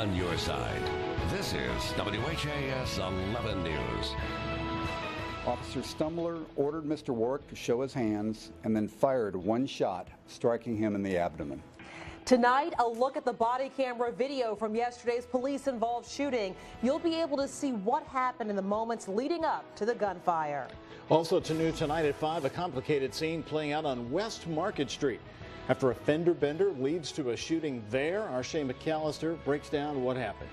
on your side. This is WHAS 11 News. Officer Stumbler ordered Mr. Warwick to show his hands and then fired one shot, striking him in the abdomen. Tonight, a look at the body camera video from yesterday's police-involved shooting. You'll be able to see what happened in the moments leading up to the gunfire. Also to new tonight at 5, a complicated scene playing out on West Market Street. After a fender bender leads to a shooting there, our Shane McAllister breaks down what happened.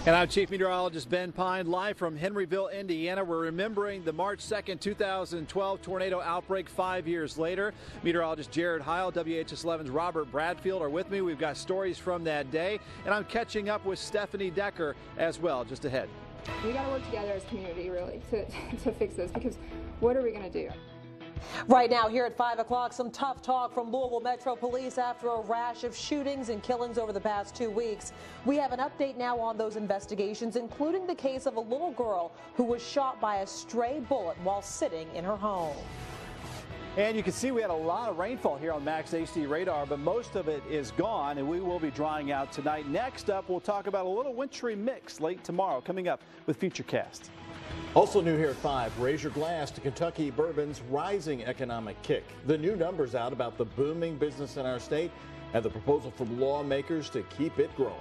And I'm Chief Meteorologist Ben Pine, live from Henryville, Indiana. We're remembering the March 2nd, 2012 tornado outbreak 5 years later. Meteorologist Jared Heil, WHS 11's Robert Bradfield are with me. We've got stories from that day, and I'm catching up with Stephanie Decker as well, just ahead. We got to work together as a community, really, to fix this, because what are we going to do? Right now, here at 5 o'clock, some tough talk from Louisville Metro Police after a rash of shootings and killings over the past 2 weeks. We have an update now on those investigations, including the case of a little girl who was shot by a stray bullet while sitting in her home. And you can see we had a lot of rainfall here on Max HD radar, but most of it is gone, and we will be drying out tonight. Next up, we'll talk about a little wintry mix late tomorrow, coming up with Futurecast. Also new here at 5, raise your glass to Kentucky bourbon's rising economic kick. The new numbers out about the booming business in our state and the proposal from lawmakers to keep it growing.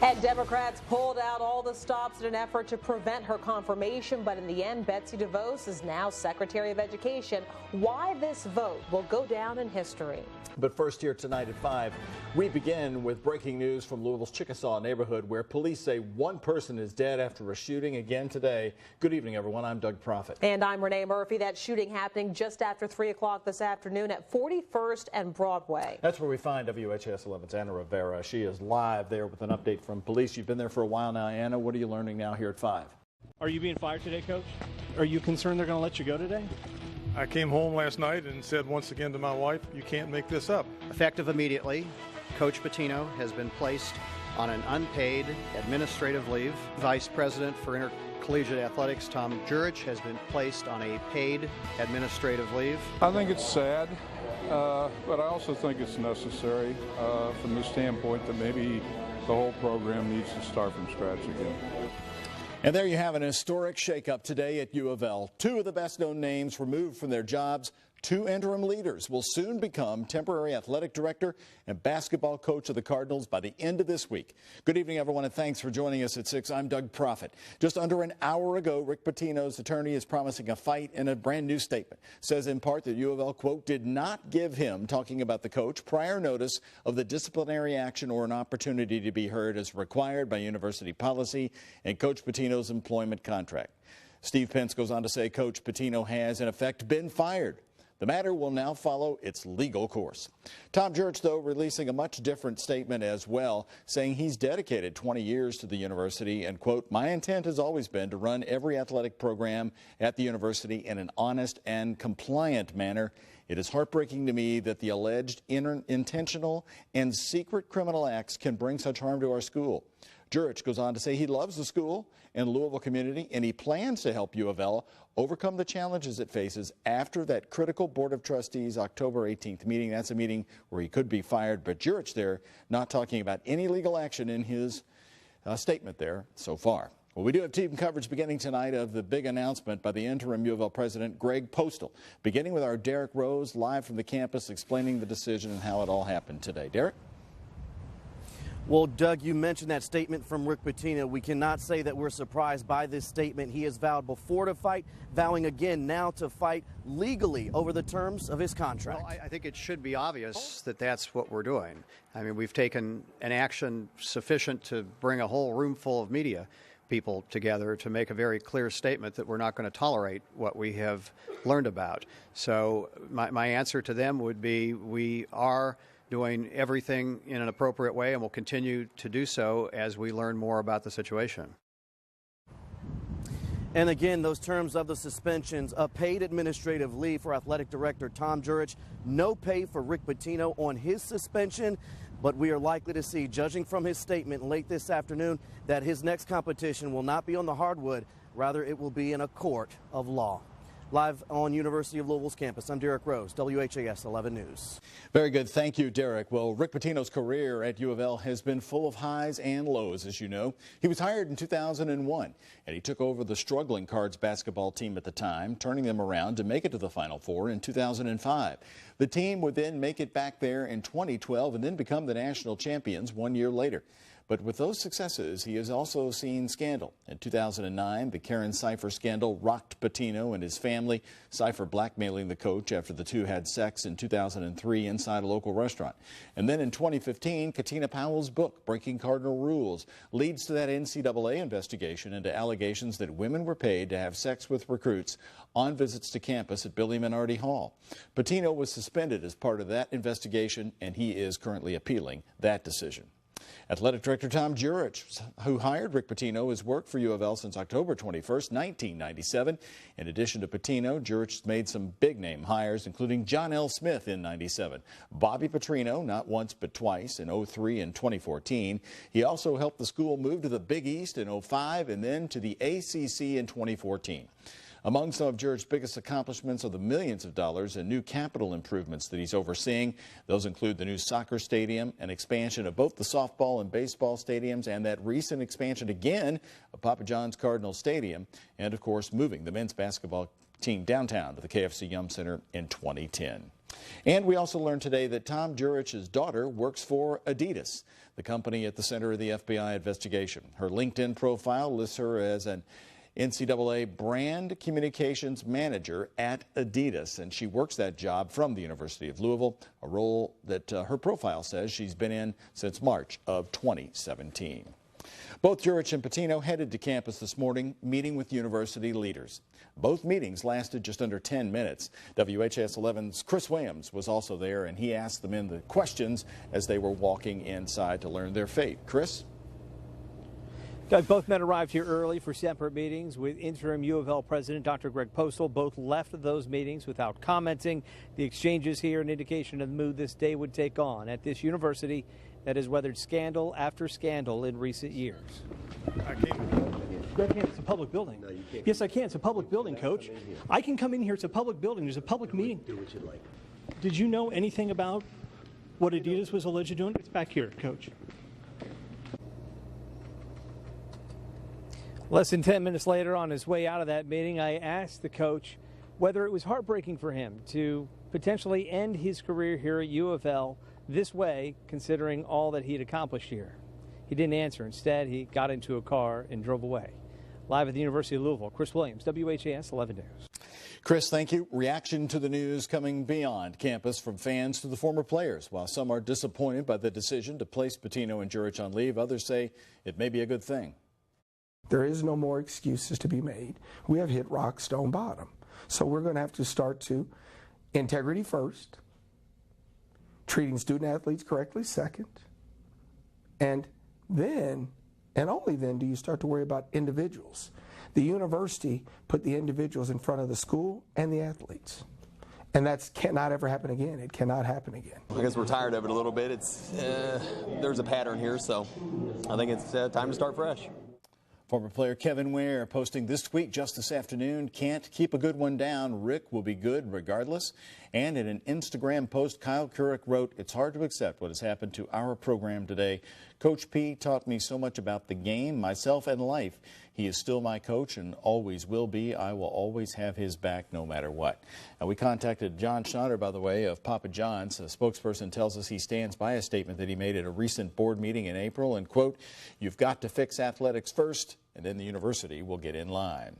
And Democrats pulled out all the stops in an effort to prevent her confirmation, but in the end, Betsy DeVos is now Secretary of Education. Why this vote will go down in history. But first, here tonight at 5, we begin with breaking news from Louisville's Chickasaw neighborhood, where police say one person is dead after a shooting again today. Good evening, everyone. I'm Doug Proffitt. And I'm Renee Murphy. That shooting happening just after 3 o'clock this afternoon at 41st and Broadway. That's where we find WHS 11's Anna Rivera. She is live there with an update from police. You've been there for a while now, Anna. What are you learning now here at 5? Are you being fired today, Coach? Are you concerned they're going to let you go today? I came home last night and said once again to my wife, you can't make this up. Effective immediately, Coach Patino has been placed on an unpaid administrative leave. Vice President for Intercollegiate Athletics, Tom Jurich, has been placed on a paid administrative leave. I think it's sad, but I also think it's necessary from the standpoint that maybe the whole program needs to start from scratch again. And there you have an historic shakeup today at U of L. 2 of the best-known names removed from their jobs. 2 interim leaders will soon become temporary athletic director and basketball coach of the Cardinals by the end of this week. Good evening, everyone, and thanks for joining us at 6. I'm Doug Proffitt. Just under an hour ago, Rick Pitino's attorney is promising a fight in a brand new statement. Says in part that U of L, quote, did not give him, talking about the coach, prior notice of the disciplinary action or an opportunity to be heard as required by university policy and Coach Pitino's employment contract. Steve Pence goes on to say Coach Pitino has, in effect, been fired. The matter will now follow its legal course. Tom Jurich, though, releasing a much different statement as well, saying he's dedicated 20 years to the university and, quote, my intent has always been to run every athletic program at the university in an honest and compliant manner. It is heartbreaking to me that the alleged intentional and secret criminal acts can bring such harm to our school. Jurich goes on to say he loves the school and the Louisville community, and he plans to help U of L overcome the challenges it faces after that critical Board of Trustees October 18th meeting. That's a meeting where he could be fired, but Jurich there not talking about any legal action in his statement there so far. Well, we do have team coverage beginning tonight of the big announcement by the interim U of L president, Greg Postal, beginning with our Derek Rose live from the campus explaining the decision and how it all happened today. Derek? Well, Doug, you mentioned that statement from Rick Pitino. We cannot say that we're surprised by this statement. He has vowed before to fight, vowing again now to fight legally over the terms of his contract. Well, I think it should be obvious that that's what we're doing. I mean, we've taken an action sufficient to bring a whole room full of media people together to make a very clear statement that we're not going to tolerate what we have learned about. So my answer to them would be we are doing everything in an appropriate way and will continue to do so as we learn more about the situation. And again, those terms of the suspensions, a paid administrative leave for athletic director Tom Jurich, no pay for Rick Pitino on his suspension, but we are likely to see, judging from his statement late this afternoon, that his next competition will not be on the hardwood, rather it will be in a court of law. Live on University of Louisville's campus, I'm Derek Rose, WHAS 11 News. Very good. Thank you, Derek. Well, Rick Pitino's career at U of L has been full of highs and lows, as you know. He was hired in 2001, and he took over the struggling Cards basketball team at the time, turning them around to make it to the Final Four in 2005. The team would then make it back there in 2012 and then become the national champions 1 year later. But with those successes, he has also seen scandal. In 2009, the Karen Cipher scandal rocked Pitino and his family, Cipher blackmailing the coach after the two had sex in 2003 inside a local restaurant. And then in 2015, Katina Powell's book, Breaking Cardinal Rules, leads to that NCAA investigation into allegations that women were paid to have sex with recruits on visits to campus at Billy Minardi Hall. Pitino was suspended as part of that investigation, and he is currently appealing that decision. Athletic Director Tom Jurich, who hired Rick Pitino, has worked for U of L since October 21st, 1997. In addition to Pitino, Jurich has made some big-name hires, including John L. Smith in '97, Bobby Petrino, not once but twice, in '03 and 2014. He also helped the school move to the Big East in '05 and then to the ACC in 2014. Among some of Jurich's biggest accomplishments are the millions of dollars in new capital improvements that he's overseeing. Those include the new soccer stadium, an expansion of both the softball and baseball stadiums, and that recent expansion again of Papa John's Cardinal Stadium, and of course moving the men's basketball team downtown to the KFC Yum Center in 2010. And we also learned today that Tom Jurich's daughter works for Adidas, the company at the center of the FBI investigation. Her LinkedIn profile lists her as an NCAA brand communications manager at Adidas, and she works that job from the University of Louisville, a role that her profile says she's been in since March of 2017. Both Jurich and Pitino headed to campus this morning, meeting with university leaders. Both meetings lasted just under 10 minutes. WHAS 11's Chris Williams was also there, and he asked the men the questions as they were walking inside to learn their fate. Chris? Doug, both men arrived here early for separate meetings with interim U of L President Dr. Greg Postel. Both left those meetings without commenting. The exchanges here an indication of the mood this day would take on at this university that has weathered scandal after scandal in recent years. Greg, it's a public building. No, you can't. Yes, I can. It's a public building, Coach. I can come in here. It's a public building. There's a public meeting. Do what you like. Did you know anything about what Adidas was alleged doing? It's back here, Coach. Less than 10 minutes later, on his way out of that meeting, I asked the coach whether it was heartbreaking for him to potentially end his career here at U of L this way, considering all that he'd accomplished here. He didn't answer. Instead, he got into a car and drove away. Live at the University of Louisville, Chris Williams, WHAS 11 News. Chris, thank you. Reaction to the news coming beyond campus from fans to the former players. While some are disappointed by the decision to place Pitino and Jurich on leave, others say it may be a good thing. There is no more excuses to be made. We have hit rock stone bottom. So we're going to have to start to integrity first, treating student athletes correctly second, and then, and only then, do you start to worry about individuals. The university put the individuals in front of the school and the athletes. And that cannot ever happen again. It cannot happen again. I guess we're tired of it a little bit. There's a pattern here, so I think it's time to start fresh. Former player Kevin Ware posting this tweet just this afternoon, "Can't keep a good one down. Rick will be good regardless." And in an Instagram post, Kyle Couric wrote, "It's hard to accept what has happened to our program today. Coach P taught me so much about the game, myself, and life. He is still my coach and always will be. I will always have his back no matter what." And we contacted John Schnatter, by the way, of Papa John's. A spokesperson tells us he stands by a statement that he made at a recent board meeting in April and, quote, "You've got to fix athletics first, and then the university will get in line."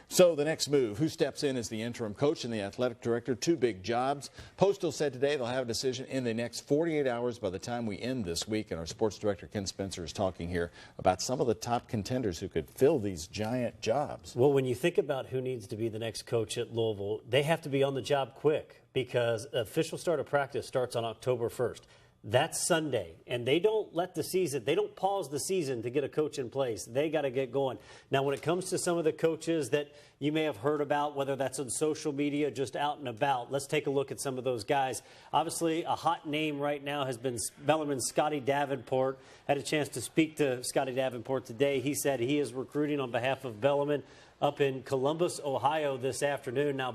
So the next move, who steps in as the interim coach and the athletic director? Two big jobs. Postal said today they'll have a decision in the next 48 hours by the time we end this week. And our sports director, Ken Spencer, is talking here about some of the top contenders who could fill these giant jobs. Well, when you think about who needs to be the next coach at Louisville, they have to be on the job quick because official start of practice starts on October 1st. That's Sunday, and they don't pause the season to get a coach in place. They got to get going. Now, when it comes to some of the coaches that you may have heard about, whether that's on social media, just out and about, let's take a look at some of those guys. Obviously, a hot name right now has been Bellarmine's Scotty Davenport. Had a chance to speak to Scotty Davenport today. He said he is recruiting on behalf of Bellarmine. up in Columbus, Ohio this afternoon. Now,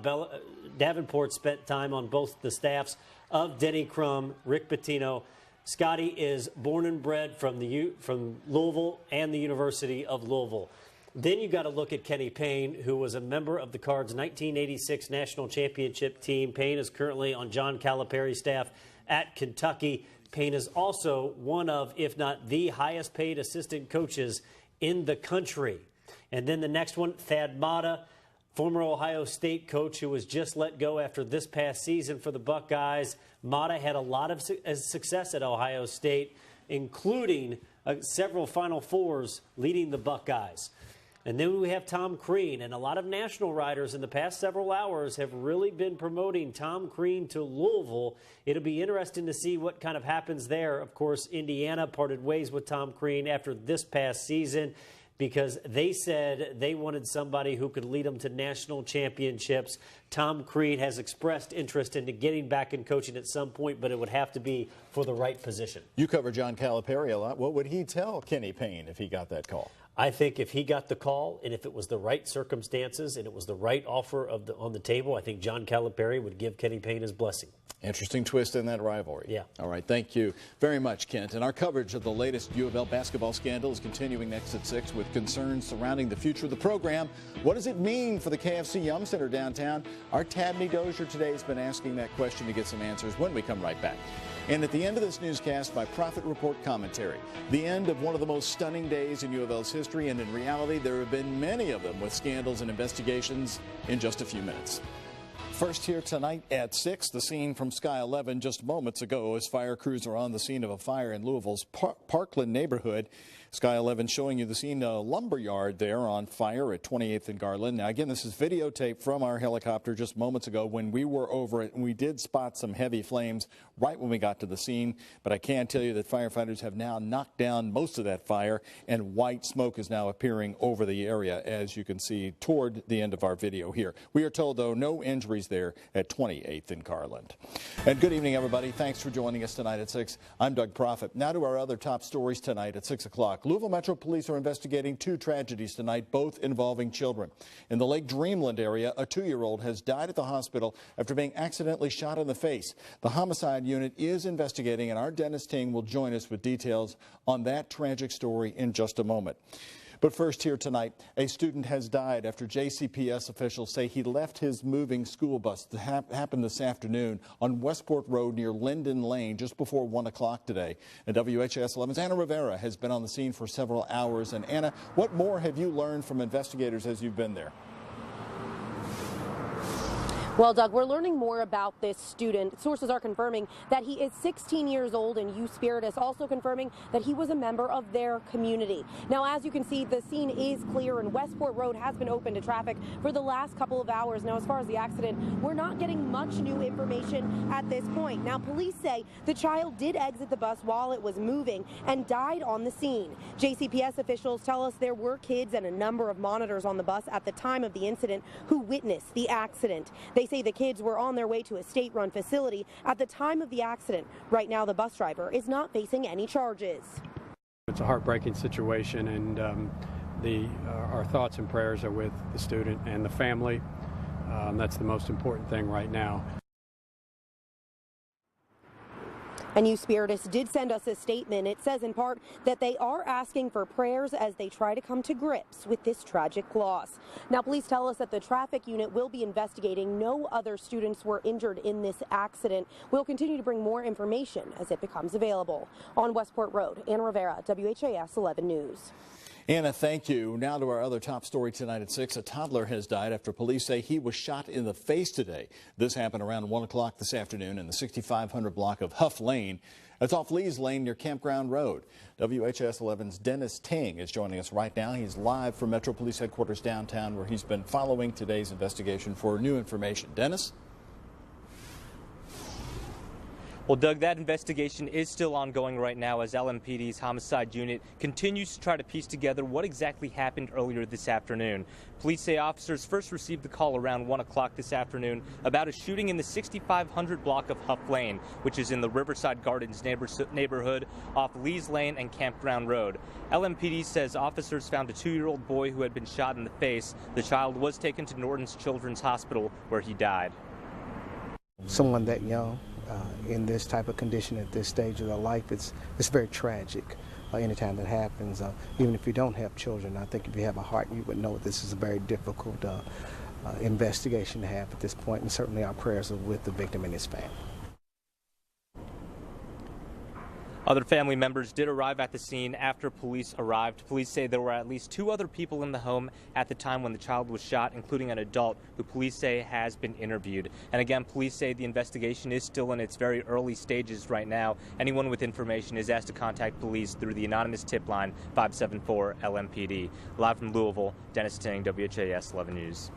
Davenport spent time on both the staffs of Denny Crum, Rick Pitino. Scotty is born and bred from Louisville and the University of Louisville. Then you got to look at Kenny Payne, who was a member of the Cards' 1986 National Championship team. Payne is currently on John Calipari's staff at Kentucky. Payne is also one of, if not the highest paid assistant coaches in the country. And then the next one, Thad Matta, former Ohio State coach who was just let go after this past season for the Buckeyes. Matta had a lot of success at Ohio State, including several Final Fours leading the Buckeyes. And then we have Tom Crean, and a lot of national writers in the past several hours have really been promoting Tom Crean to Louisville. It'll be interesting to see what kind of happens there. Of course, Indiana parted ways with Tom Crean after this past season because they said they wanted somebody who could lead them to national championships. Tom Crean has expressed interest into getting back in coaching at some point, but it would have to be for the right position. You cover John Calipari a lot. What would he tell Kenny Payne if he got that call? I think if he got the call and if it was the right circumstances and it was the right offer on the table, I think John Calipari would give Kenny Payne his blessing. Interesting twist in that rivalry. Yeah. All right. Thank you very much, Kent. And our coverage of the latest U of L basketball scandal is continuing next at 6 with concerns surrounding the future of the program. What does it mean for the KFC Yum Center downtown? Our Tabney Dozier today has been asking that question to get some answers when we come right back. And at the end of this newscast, my Profit Report commentary. The end of one of the most stunning days in U of L's history, and in reality, there have been many of them with scandals and investigations in just a few minutes. First here tonight at 6, the scene from Sky 11 just moments ago as fire crews are on the scene of a fire in Louisville's Parkland neighborhood. Sky 11 showing you the scene, a lumber yard there on fire at 28th and Garland. Now, again, this is videotape from our helicopter just moments ago when we were over it, and we did spot some heavy flames right when we got to the scene. But I can tell you that firefighters have now knocked down most of that fire, and white smoke is now appearing over the area, as you can see toward the end of our video here. We are told, though, no injuries there at 28th and Garland. And good evening, everybody. Thanks for joining us tonight at 6. I'm Doug Profit. Now to our other top stories tonight at 6 o'clock. Louisville Metro Police are investigating 2 tragedies tonight, both involving children. In the Lake Dreamland area, a 2-year-old has died at the hospital after being accidentally shot in the face. The homicide unit is investigating, and our Dennis Ting will join us with details on that tragic story in just a moment. But first here tonight, a student has died after JCPS officials say he left his moving school bus. That happened this afternoon on Westport Road near Linden Lane just before 1 o'clock today. And WHAS 11's Anna Rivera has been on the scene for several hours. And Anna, what more have you learned from investigators as you've been there? Well, Doug, we're learning more about this student. Sources are confirming that he is 16 years old, and U-Spiritus also confirming that he was a member of their community. Now, as you can see, the scene is clear, and Westport Road has been open to traffic for the last couple of hours. Now, as far as the accident, we're not getting much new information at this point. Now, police say the child did exit the bus while it was moving and died on the scene. JCPS officials tell us there were kids and a number of monitors on the bus at the time of the incident who witnessed the accident. They say the kids were on their way to a state-run facility at the time of the accident. Right now, the bus driver is not facing any charges. It's a heartbreaking situation, and our thoughts and prayers are with the student and the family. That's the most important thing right now. And U-Spiritus did send us a statement. It says in part that they are asking for prayers as they try to come to grips with this tragic loss. Now, police tell us that the traffic unit will be investigating. No other students were injured in this accident. We'll continue to bring more information as it becomes available. On Westport Road, Anna Rivera, WHAS 11 News. Anna, thank you. Now to our other top story tonight at 6. A toddler has died after police say he was shot in the face today. This happened around 1 o'clock this afternoon in the 6500 block of Huff Lane. That's off Lee's Lane near Campground Road. WHAS 11's Dennis Ting is joining us right now. He's live from Metro Police Headquarters downtown, where he's been following today's investigation for new information. Dennis? Well, Doug, that investigation is still ongoing right now as LMPD's homicide unit continues to try to piece together what exactly happened earlier this afternoon. Police say officers first received the call around 1 o'clock this afternoon about a shooting in the 6500 block of Huff Lane, which is in the Riverside Gardens neighborhood off Lees Lane and Campground Road. LMPD says officers found a 2-year-old boy who had been shot in the face. The child was taken to Norton's Children's Hospital, where he died. Someone that young in this type of condition at this stage of their life, it's very tragic. Anytime that happens, even if you don't have children, I think if you have a heart, you would know this is a very difficult investigation to have at this point, and certainly our prayers are with the victim and his family. Other family members did arrive at the scene after police arrived. Police say there were at least 2 other people in the home at the time when the child was shot, including an adult who police say has been interviewed. And again, police say the investigation is still in its very early stages right now. Anyone with information is asked to contact police through the anonymous tip line 574-LMPD. Live from Louisville, Dennis Ting, WHAS 11 News.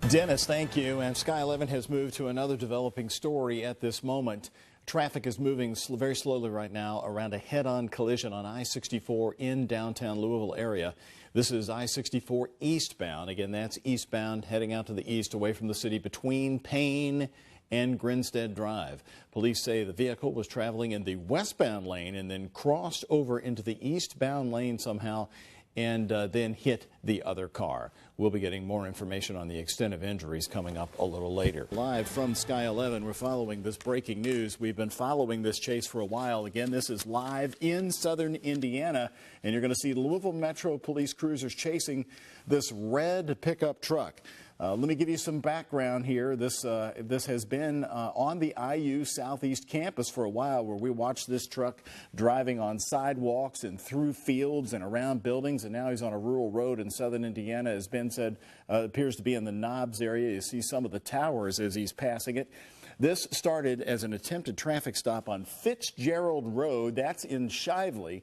Dennis, thank you. And Sky 11 has moved to another developing story at this moment. Traffic is moving very slowly right now around a head-on collision on I-64 in downtown Louisville area. This is I-64 eastbound. Again, that's eastbound, heading out to the east away from the city between Payne and Grinstead Drive. Police say the vehicle was traveling in the westbound lane and then crossed over into the eastbound lane somehow and then hit the other car. We'll be getting more information on the extent of injuries coming up a little later. Live from Sky 11, we're following this breaking news. We've been following this chase for a while. Again, this is live in southern Indiana, and you're going to see Louisville Metro Police cruisers chasing this red pickup truck. Let me give you some background here. This has been on the IU Southeast campus for a while, where we watched this truck driving on sidewalks and through fields and around buildings, and now he's on a rural road in southern Indiana. As Ben said, appears to be in the Knobs area. You see some of the towers as he's passing it. This started as an attempted traffic stop on Fitzgerald Road. That's in Shively.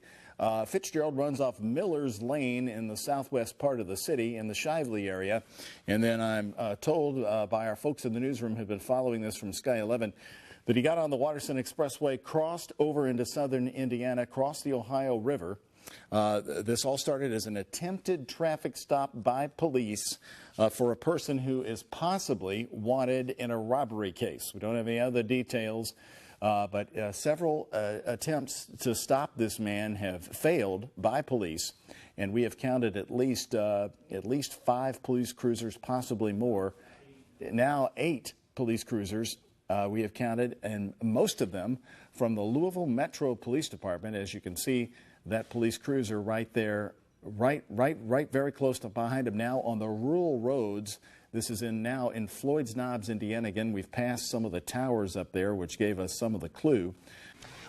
Fitzgerald runs off Miller's Lane in the southwest part of the city in the Shively area. And then I'm told by our folks in the newsroom who've been following this from Sky 11 that he got on the Waterson Expressway, crossed over into southern Indiana, crossed the Ohio River. This all started as an attempted traffic stop by police for a person who is possibly wanted in a robbery case. We don't have any other details. But several attempts to stop this man have failed by police, and we have counted at least 5 police cruisers, possibly more. Now 8 police cruisers we have counted, and most of them from the Louisville Metro Police Department. As you can see, that police cruiser right there, right very close to behind him now on the rural roads. This is now in Floyd's Knobs, Indiana. Again, we've passed some of the towers up there, which gave us some of the clue.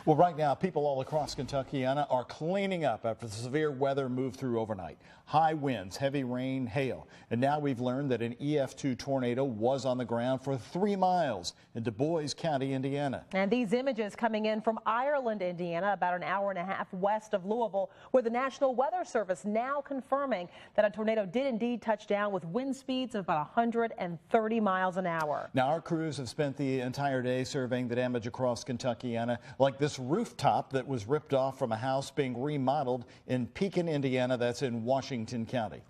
Well, right now, people all across Kentuckiana are cleaning up after the severe weather moved through overnight. High winds, heavy rain, hail. And now we've learned that an EF2 tornado was on the ground for 3 miles in Du Bois County, Indiana. And these images coming in from Ireland, Indiana, about an hour and a half west of Louisville, where the National Weather Service now confirming that a tornado did indeed touch down with wind speeds of about 130 miles an hour. Now, our crews have spent the entire day surveying the damage across Kentuckiana, like this rooftop that was ripped off from a house being remodeled in Pekin, Indiana. That's in Washington County.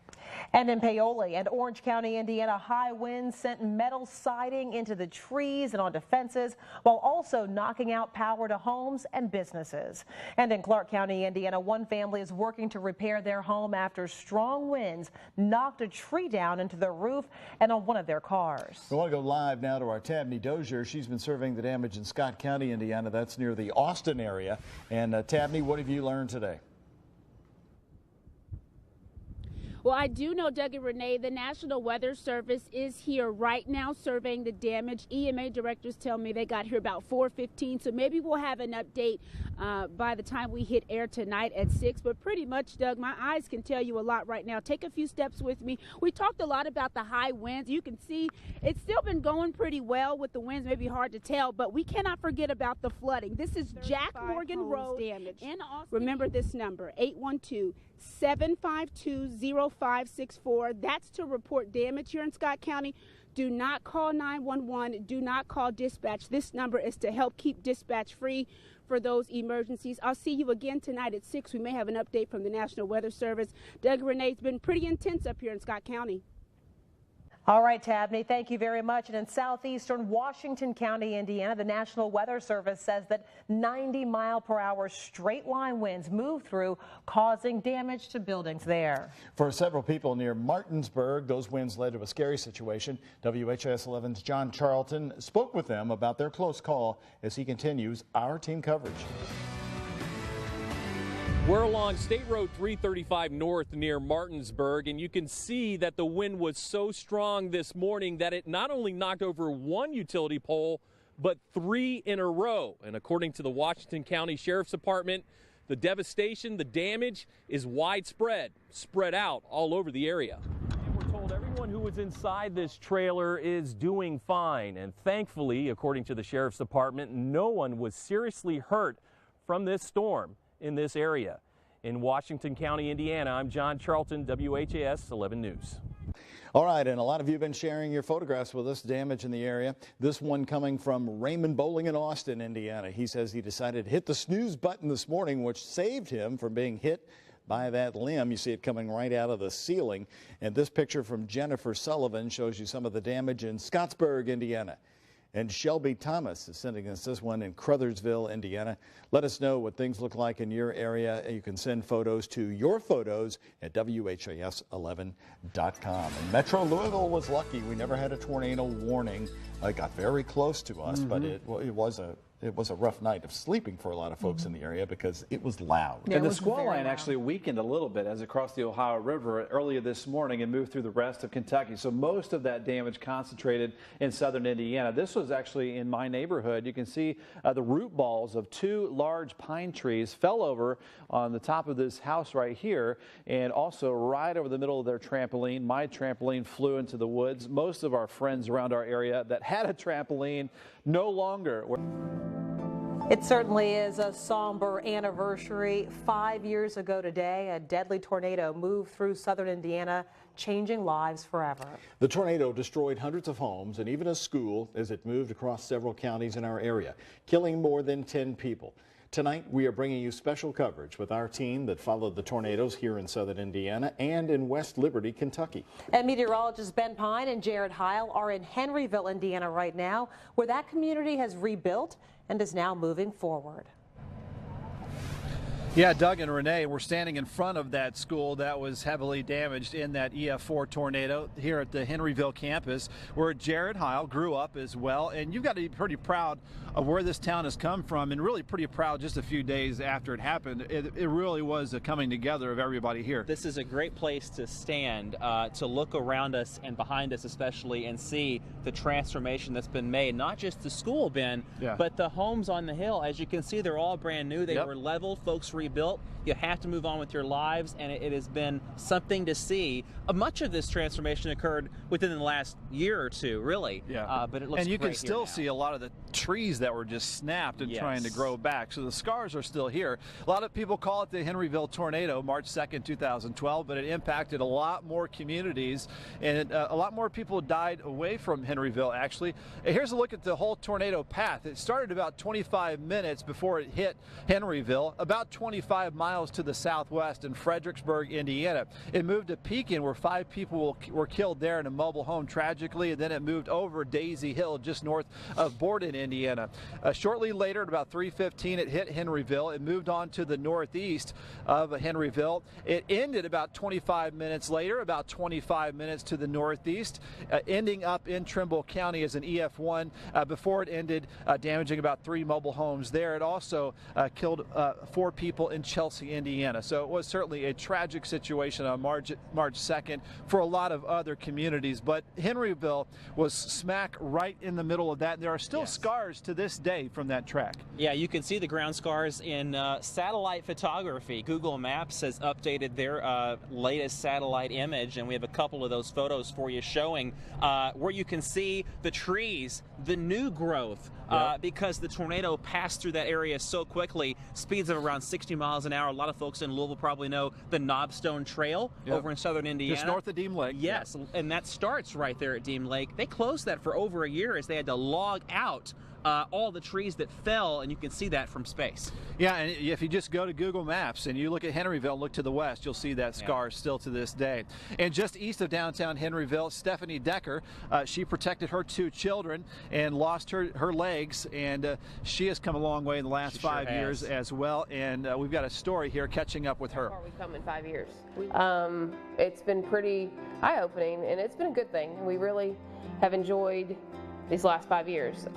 And in Paoli and Orange County, Indiana, high winds sent metal siding into the trees and onto fences, while also knocking out power to homes and businesses. And in Clark County, Indiana, one family is working to repair their home after strong winds knocked a tree down into their roof and on one of their cars. We want to go live now to our Tabney Dozier. She's been surveying the damage in Scott County, Indiana. That's near the Austin area. And Tabney, what have you learned today? Well, I do know, Doug and Renee, the National Weather Service is here right now surveying the damage. EMA directors tell me they got here about 4:15, so maybe we'll have an update by the time we hit air tonight at 6. But pretty much, Doug, my eyes can tell you a lot right now. Take a few steps with me. We talked a lot about the high winds. You can see it's still been going pretty well with the winds, maybe hard to tell, but we cannot forget about the flooding. This is Jack Morgan Road damage in Austin. Remember this number, 812-752-0564. That's to report damage here in Scott County. Do not call 911. Do not call dispatch. This number is to help keep dispatch free for those emergencies. I'll see you again tonight at 6. We may have an update from the National Weather Service. Doug Renee, it's been pretty intense up here in Scott County. All right, Tabney, thank you very much. And in southeastern Washington County, Indiana, the National Weather Service says that 90-mile-per-hour straight-line winds moved through, causing damage to buildings there. For several people near Martinsburg, those winds led to a scary situation. WHAS 11's John Charlton spoke with them about their close call as he continues our team coverage. We're along State Road 335 North near Martinsburg, and you can see that the wind was so strong this morning that it not only knocked over one utility pole, but 3 in a row. And according to the Washington County Sheriff's Department, the devastation, the damage is widespread, spread out all over the area. And we're told everyone who was inside this trailer is doing fine. And thankfully, according to the Sheriff's Department, no one was seriously hurt from this storm in this area. In Washington County, Indiana, I'm John Charlton, WHAS 11 News. All right, and a lot of you have been sharing your photographs with us, damage in the area. This one coming from Raymond Bowling in Austin, Indiana. He says he decided to hit the snooze button this morning, which saved him from being hit by that limb. You see it coming right out of the ceiling. And this picture from Jennifer Sullivan shows you some of the damage in Scottsburg, Indiana. And Shelby Thomas is sending us this one in Crothersville, Indiana. Let us know what things look like in your area. You can send photos to your photos at WHAS11.com. And Metro Louisville was lucky. We never had a tornado warning. It got very close to us, but it was a rough night of sleeping for a lot of folks in the area because it was loud. Yeah, and the squall line actually weakened a little bit as it crossed the Ohio River earlier this morning and moved through the rest of Kentucky. So most of that damage concentrated in southern Indiana. This was actually in my neighborhood. You can see the root balls of 2 large pine trees fell over on the top of this house right here, and also right over the middle of their trampoline. My trampoline flew into the woods. Most of our friends around our area that had a trampoline no longer were. It certainly is a somber anniversary. 5 years ago today, a deadly tornado moved through southern Indiana, changing lives forever. The tornado destroyed hundreds of homes and even a school as it moved across several counties in our area, killing more than 10 people. Tonight, we are bringing you special coverage with our team that followed the tornadoes here in southern Indiana and in West Liberty, Kentucky. And meteorologists Ben Pine and Jared Heil are in Henryville, Indiana right now, where that community has rebuilt and is now moving forward. Yeah, Doug and Renee, we're standing in front of that school that was heavily damaged in that EF4 tornado here at the Henryville campus, where Jared Heil grew up as well. And you've got to be pretty proud of where this town has come from, and really pretty proud just a few days after it happened. It really was a coming together of everybody here. This is a great place to stand, to look around us and behind us especially, and see the transformation that's been made. Not just the school, Ben, but the homes on the hill. As you can see, they're all brand new. They were leveled. Folks rebuilt. You have to move on with your lives, and it has been something to see. Much of this transformation occurred within the last year or two, really. Yeah. But it looks and you great can still here see a lot of the trees that were just snapped and trying to grow back. So the scars are still here. A lot of people call it the Henryville tornado, March 2nd, 2012, but it impacted a lot more communities, and a lot more people died away from Henryville, actually. Here's a look at the whole tornado path. It started about 25 minutes before it hit Henryville, about 25 miles to the southwest in Fredericksburg, Indiana. It moved to Pekin, where 5 people were killed there in a mobile home, tragically, and then it moved over Daisy Hill, just north of Borden, Indiana. Shortly later, at about 3:15, it hit Henryville. It moved on to the northeast of Henryville. It ended about 25 minutes later, about 25 minutes to the northeast, ending up in Trimble County as an EF1 before it ended, damaging about 3 mobile homes there. It also killed 4 people in Chelsea, Indiana. So it was certainly a tragic situation on March 2nd for a lot of other communities. But Henryville was smack right in the middle of that. And there are still scars to this day from that track. Yeah, you can see the ground scars in satellite photography. Google Maps has updated their latest satellite image, and we have a couple of those photos for you showing where you can see the trees, the new growth, because the tornado passed through that area so quickly, speeds of around 60 60 miles an hour. A lot of folks in Louisville probably know the Knobstone Trail over in southern Indiana. Just north of Deem Lake. Yes, and that starts right there at Deem Lake. They closed that for over a year as they had to log out all the trees that fell, and you can see that from space. Yeah, and if you just go to Google Maps and you look at Henryville, look to the west, you'll see that scar still to this day. And just east of downtown Henryville, Stephanie Decker, she protected her 2 children and lost her legs, and she has come a long way in the last 5 years as well. And we've got a story here catching up with her. How far we've come in 5 years. It's been pretty eye-opening, and it's been a good thing. We really have enjoyed these last 5 years.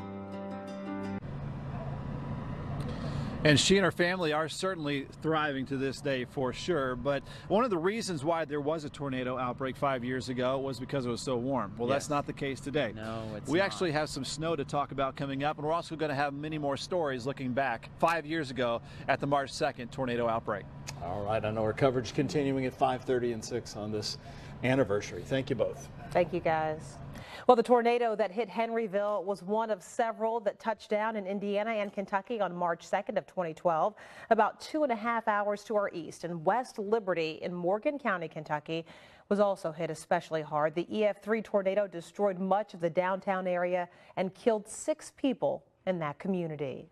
And she and her family are certainly thriving to this day for sure. But one of the reasons why there was a tornado outbreak 5 years ago was because it was so warm. Well, that's not the case today. No, it's We not. actually have some snow to talk about coming up, and we're also going to have many more stories looking back 5 years ago at the March 2nd tornado outbreak. All right, I know our coverage continuing at 5:30 and 6 on this anniversary. Thank you both. Thank you, guys. Well, the tornado that hit Henryville was one of several that touched down in Indiana and Kentucky on March 2nd of 2012, about 2.5 hours to our east. And West Liberty in Morgan County, Kentucky, was also hit especially hard. The EF3 tornado destroyed much of the downtown area and killed 6 people in that community.